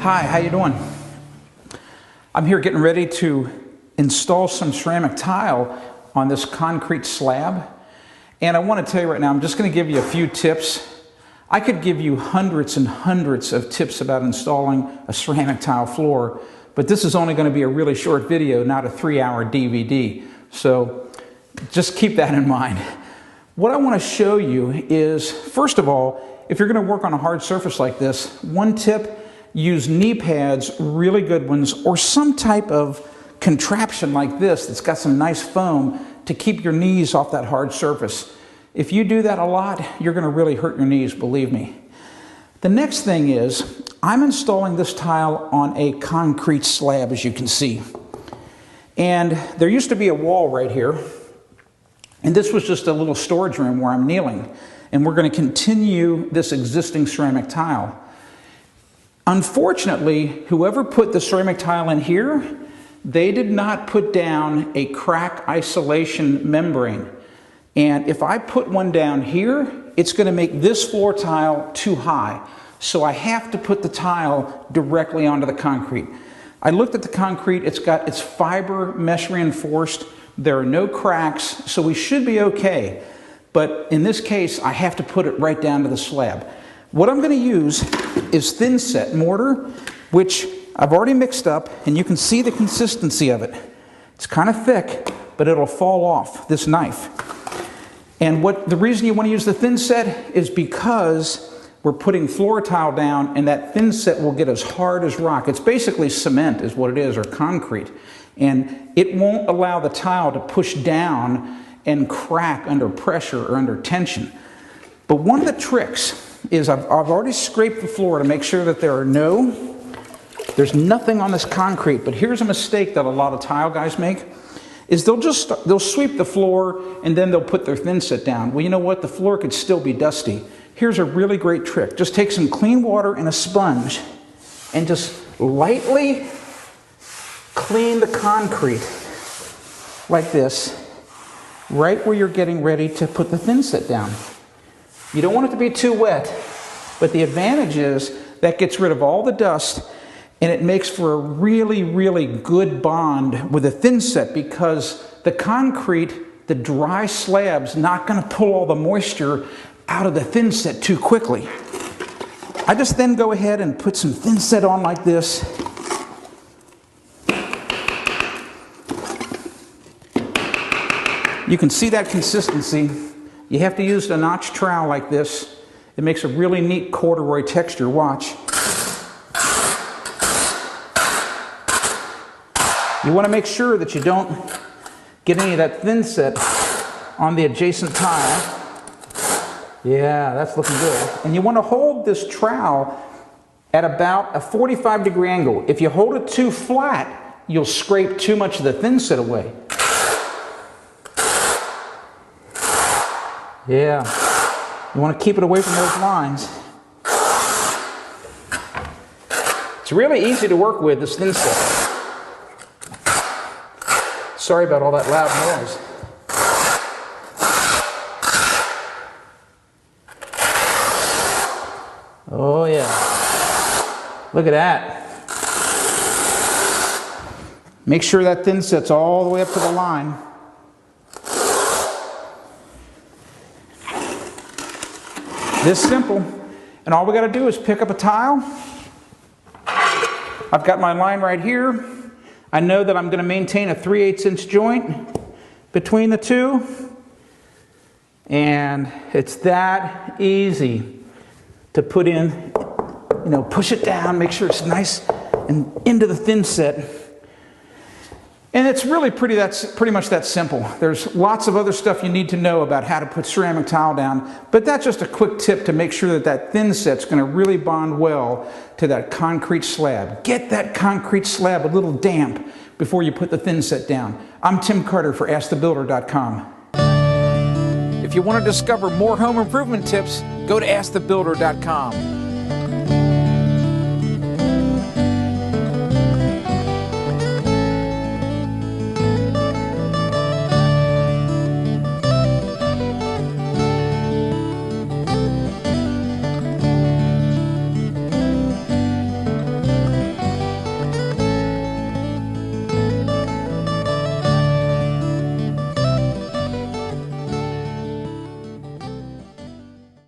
Hi, how you doing? I'm here getting ready to install some ceramic tile on this concrete slab. And I want to tell you right now, I'm just going to give you a few tips. I could give you hundreds and hundreds of tips about installing a ceramic tile floor, but this is only going to be a really short video, not a 3-hour DVD. So just keep that in mind. What I want to show you is, first of all, if you're going to work on a hard surface like this, one tip, use knee pads, really good ones, or some type of contraption like this that's got some nice foam to keep your knees off that hard surface. If you do that a lot, you're going to really hurt your knees, believe me. The next thing is, I'm installing this tile on a concrete slab, as you can see. And there used to be a wall right here, and this was just a little storage room where I'm kneeling. And we're going to continue this existing ceramic tile. Unfortunately, whoever put the ceramic tile in here, they did not put down a crack isolation membrane. And if I put one down here, it's going to make this floor tile too high. So I have to put the tile directly onto the concrete. I looked at the concrete, it's fiber mesh reinforced. There are no cracks, so we should be okay. But in this case, I have to put it right down to the slab. What I'm going to use is Thinset mortar, which I've already mixed up, and you can see the consistency of it. It's kind of thick, but it'll fall off this knife. And the reason you want to use the Thinset is because we're putting floor tile down, and that Thinset will get as hard as rock. It's basically cement is what it is, or concrete. And it won't allow the tile to push down and crack under pressure or under tension. But one of the tricks is I've already scraped the floor to make sure that there's nothing on this concrete. But here's a mistake that a lot of tile guys make, is they'll sweep the floor and then they'll put their Thinset down. Well, you know what? The floor could still be dusty. Here's a really great trick. Just take some clean water and a sponge and just lightly clean the concrete like this, right where you're getting ready to put the Thinset down. You don't want it to be too wet, but the advantage is that gets rid of all the dust, and it makes for a really, really good bond with a Thinset, because the concrete, the dry slab's not going to pull all the moisture out of the Thinset too quickly. I just then go ahead and put some Thinset on like this. You can see that consistency. You have to use a notch trowel like this. It makes a really neat corduroy texture. Watch. You want to make sure that you don't get any of that Thinset on the adjacent tile. Yeah, that's looking good. And you want to hold this trowel at about a 45-degree angle. If you hold it too flat, you'll scrape too much of the Thinset away. Yeah, you want to keep it away from those lines. It's really easy to work with, this Thinset. Sorry about all that loud noise. Oh yeah, look at that. Make sure that Thinset's all the way up to the line. This simple, and all we got to do is pick up a tile. I've got my line right here. I know that I'm going to maintain a 3/8 inch joint between the two, and it's that easy to put in, push it down, make sure it's nice and into the Thinset. And it's really pretty much that simple. There's lots of other stuff you need to know about how to put ceramic tile down, but that's just a quick tip to make sure that Thinset's going to really bond well to that concrete slab. Get that concrete slab a little damp before you put the Thinset down. I'm Tim Carter for AskTheBuilder.com. If you want to discover more home improvement tips, go to AskTheBuilder.com.